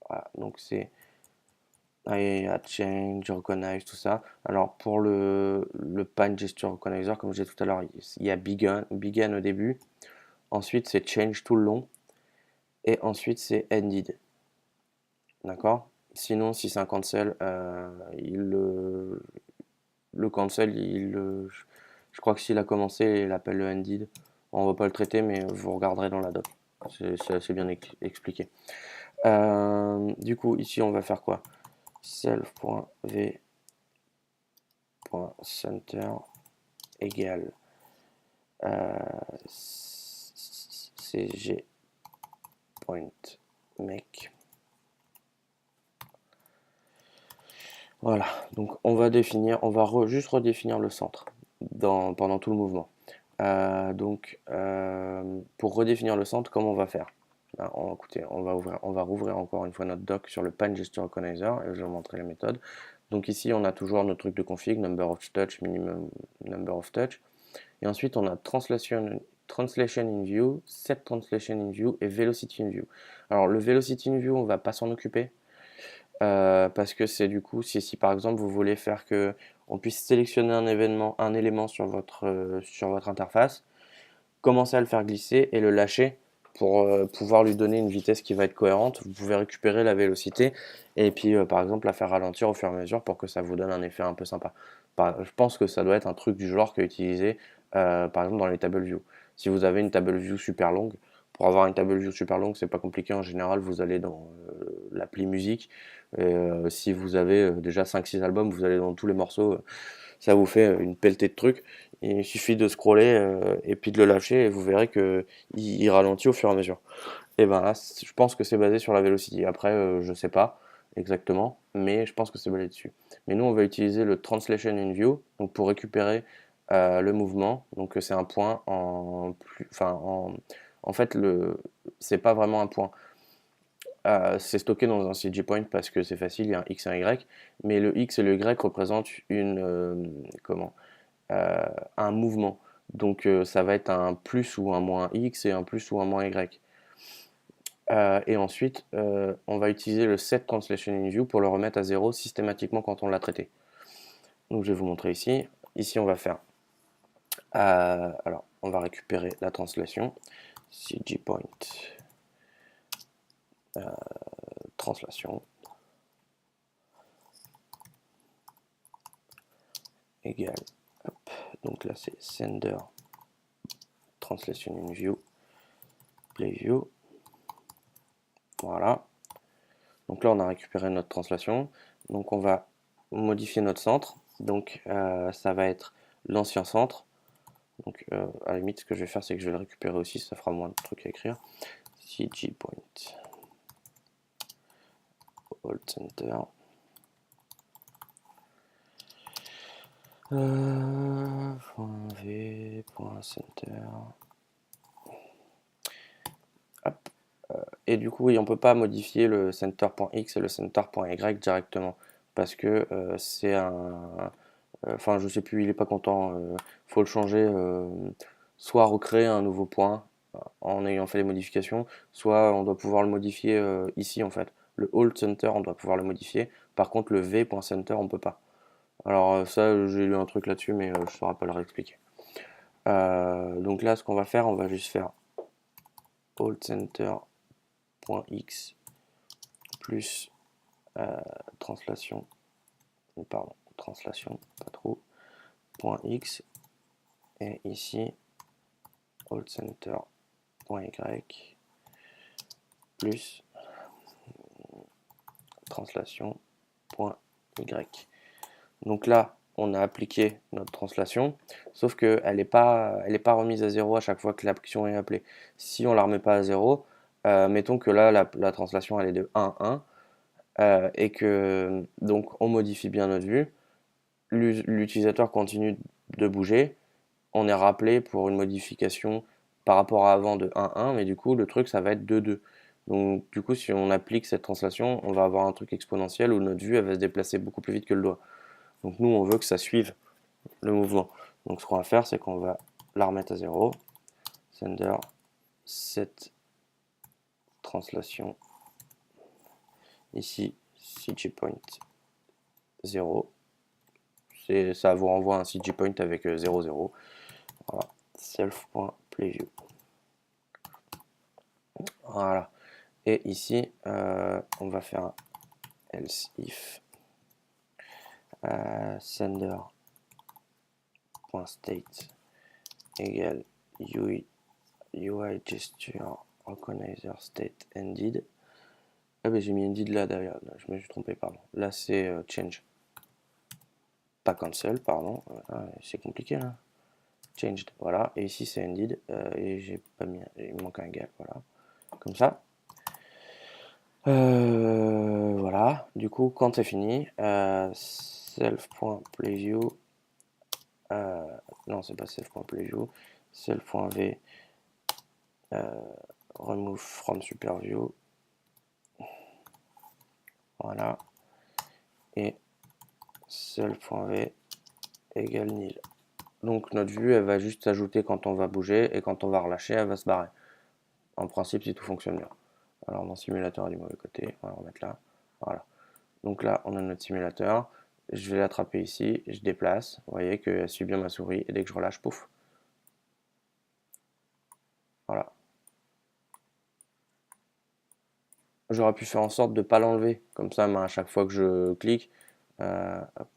S1: Voilà, donc c'est change, recognize, tout ça. Alors pour le pan gesture recognizer, comme je disais tout à l'heure, il y a begin au début. Ensuite c'est change tout le long. Et ensuite c'est ended. D'accord. Sinon si c'est un cancel, le cancel, je crois que s'il a commencé, il appelle le ended. On va pas le traiter, mais vous regarderez dans la doc. C'est assez bien expliqué. Du coup, ici, on va faire quoi? Self.v.center égale cg.make. Voilà, donc on va définir, on va juste redéfinir le centre pendant tout le mouvement. Pour redéfinir le centre, comment on va faire? Écoutez, on va rouvrir encore une fois notre doc sur le pan gesture recognizer et je vais vous montrer la méthode. Donc ici, on a toujours notre truc de config, number of touch, minimum number of touch. Et ensuite, on a translation in view, set translation in view et velocity in view. Alors le velocity in view, on va pas s'en occuper parce que c'est du coup, si par exemple vous voulez faire que on puisse sélectionner un élément sur votre interface, commencer à le faire glisser et le lâcher pour pouvoir lui donner une vitesse qui va être cohérente. Vous pouvez récupérer la vélocité et puis par exemple la faire ralentir au fur et à mesure pour que ça vous donne un effet un peu sympa. Je pense que ça doit être un truc du genre qui est utilisé par exemple dans les table view. Si vous avez une table view super longue, pour avoir une table view super longue, c'est pas compliqué. En général, vous allez dans l'appli musique. Si vous avez déjà 5-6 albums, vous allez dans tous les morceaux. Ça vous fait une pelletée de trucs. Il suffit de scroller et puis de le lâcher et vous verrez que il ralentit au fur et à mesure. Et ben là, je pense que c'est basé sur la velocity. Après, je sais pas exactement, mais je pense que c'est basé dessus. Mais nous, on va utiliser le translation in view donc pour récupérer le mouvement. Donc c'est un point en fait c'est pas vraiment un point. C'est stocké dans un CG point parce que c'est facile, il y a un X et un Y, mais le X et le Y représentent un mouvement. Donc ça va être un plus ou un moins X et un plus ou un moins Y. Et ensuite, on va utiliser le set translation in view pour le remettre à 0 systématiquement quand on l'a traité. Donc je vais vous montrer ici. Ici, on va faire. Alors, on va récupérer la translation. CG point translation égale. Hop, donc là, c'est sender translation in view play view. Voilà. Donc là, on a récupéré notre translation. Donc on va modifier notre centre. Donc ça va être l'ancien centre. Donc à la limite, ce que je vais faire, c'est que je vais le récupérer aussi, ça fera moins de trucs à écrire. CG point Alt Center. .v, .center. Hop. Et du coup, oui, on peut pas modifier le center.x et le center.y directement parce que c'est un. Enfin, je sais plus, il est pas content. Faut le changer. Soit recréer un nouveau point en ayant fait les modifications, soit on doit pouvoir le modifier ici en fait. Le alt center, on doit pouvoir le modifier. Par contre, le v.center, on peut pas. Alors ça, j'ai lu un truc là-dessus, mais je ne saurais pas le réexpliquer. Donc là, ce qu'on va faire, on va juste faire altCenter.x plus translation, pardon, translation, pas trop, .x, et ici altCenter.y plus translation.y. Donc là, on a appliqué notre translation, sauf qu'elle n'est pas remise à 0 à chaque fois que l'action est appelée. Si on ne la remet pas à 0, mettons que là, la translation elle est de 1, 1, et que donc on modifie bien notre vue, l'utilisateur continue de bouger, on est rappelé pour une modification par rapport à avant de 1, 1, mais du coup le truc ça va être 2, 2. Donc du coup si on applique cette translation, on va avoir un truc exponentiel où notre vue elle va se déplacer beaucoup plus vite que le doigt. Donc nous on veut que ça suive le mouvement. Donc ce qu'on va faire, c'est qu'on va la remettre à 0. Sender, set translation. Ici, CG point 0. Ça vous renvoie un CG point avec 0, 0. Voilà. Self.playView. Voilà. Et ici, on va faire un else if sender.state égale UI gesture recognizer state ended. Ah ben j'ai mis ended là derrière, là, je me suis trompé, pardon. Là c'est change. Pas cancel, pardon. C'est compliqué là. Changed, voilà. Et ici c'est ended. Et j'ai pas mis. Il manque un égal, voilà. Comme ça. Voilà. Du coup, quand c'est fini, self.playView. Non, c'est pas self.playView. Self.v. Remove from superview. Voilà. Et self.v égale nil. Donc notre vue, elle va juste s'ajouter quand on va bouger et quand on va relâcher, elle va se barrer. En principe, si tout fonctionne bien. Alors mon simulateur est du mauvais côté, on va le remettre là. Voilà. Donc là, on a notre simulateur. Je vais l'attraper ici, je déplace. Vous voyez qu'elle suit bien ma souris et dès que je relâche, pouf. Voilà. J'aurais pu faire en sorte de ne pas l'enlever. Comme ça, à chaque fois que je clique, hop,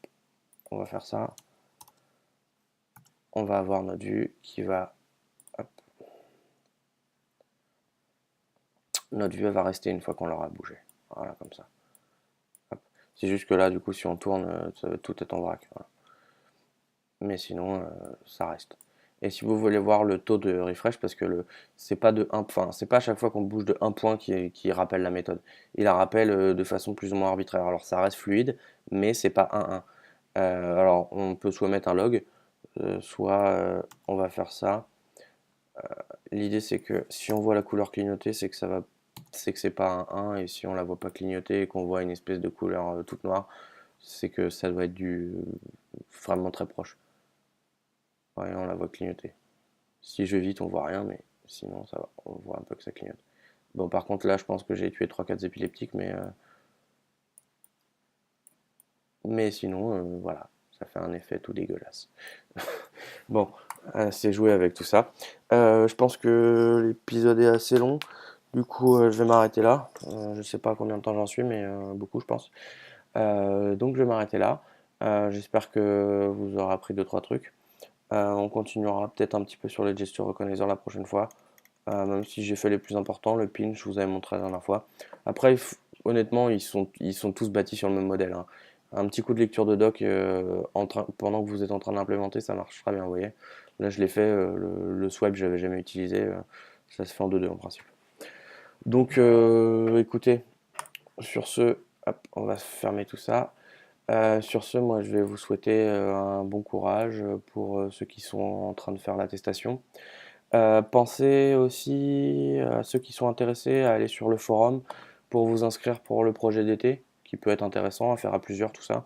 S1: on va faire ça. On va avoir notre vue qui va. Hop. Notre vue va rester une fois qu'on l'aura bougé. Voilà, comme ça. C'est juste que là, du coup, si on tourne, tout est en vrac. Voilà. Mais sinon, ça reste. Et si vous voulez voir le taux de refresh, parce que c'est pas de 1, enfin, c'est pas à chaque fois qu'on bouge de 1 point qui rappelle la méthode. Il la rappelle de façon plus ou moins arbitraire. Alors ça reste fluide, mais c'est pas 1, 1. Alors on peut soit mettre un log, soit on va faire ça. L'idée c'est que si on voit la couleur clignoter, c'est que c'est pas un 1, et si on la voit pas clignoter et qu'on voit une espèce de couleur toute noire, c'est que ça doit être vraiment très proche. Ouais, on la voit clignoter. Si je vais vite, on voit rien, mais sinon ça va, on voit un peu que ça clignote. Bon, par contre là, je pense que j'ai tué 3-4 épileptiques, mais sinon, voilà, ça fait un effet tout dégueulasse. Bon, c'est joué avec tout ça. Je pense que l'épisode est assez long. Du coup, je vais m'arrêter là. Je sais pas combien de temps j'en suis, mais beaucoup, je pense. Donc, je vais m'arrêter là. J'espère que vous aurez appris 2-3 trucs. On continuera peut-être un petit peu sur les gestures reconnaisseurs la prochaine fois. Même si j'ai fait les plus importants, le pinch, je vous avais montré la dernière fois. Après, honnêtement, ils sont tous bâtis sur le même modèle, hein. un petit coup de lecture de doc pendant que vous êtes en train d'implémenter, ça marchera bien, vous voyez. Là, je l'ai fait, le swipe, j'avais jamais utilisé, ça se fait en 2-2 en principe. Donc, écoutez, sur ce, hop, on va fermer tout ça. Sur ce, moi, je vais vous souhaiter un bon courage pour ceux qui sont en train de faire l'attestation. Pensez aussi à ceux qui sont intéressés à aller sur le forum pour vous inscrire pour le projet d'été, qui peut être intéressant à faire à plusieurs, tout ça.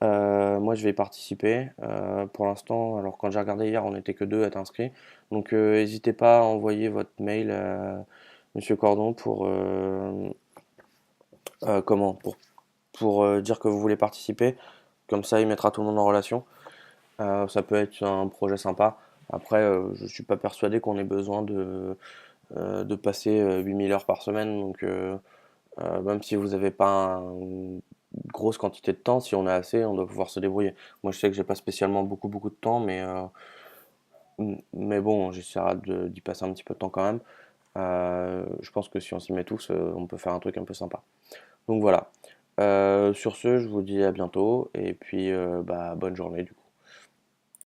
S1: Moi, je vais y participer. Pour l'instant, alors quand j'ai regardé hier, on n'était que deux à être inscrits. Donc, n'hésitez pas à envoyer votre mail à Monsieur Cordon pour dire que vous voulez participer. Comme ça, il mettra tout le monde en relation. Ça peut être un projet sympa. Après, je suis pas persuadé qu'on ait besoin de passer 8000 heures par semaine. Donc, même si vous n'avez pas une grosse quantité de temps, si on a assez, on doit pouvoir se débrouiller. Moi, je sais que j'ai pas spécialement beaucoup de temps, mais bon, j'essaierai d'y passer un petit peu de temps quand même. Je pense que si on s'y met tous, on peut faire un truc un peu sympa. Donc voilà. Sur ce, je vous dis à bientôt et puis bah, bonne journée du coup.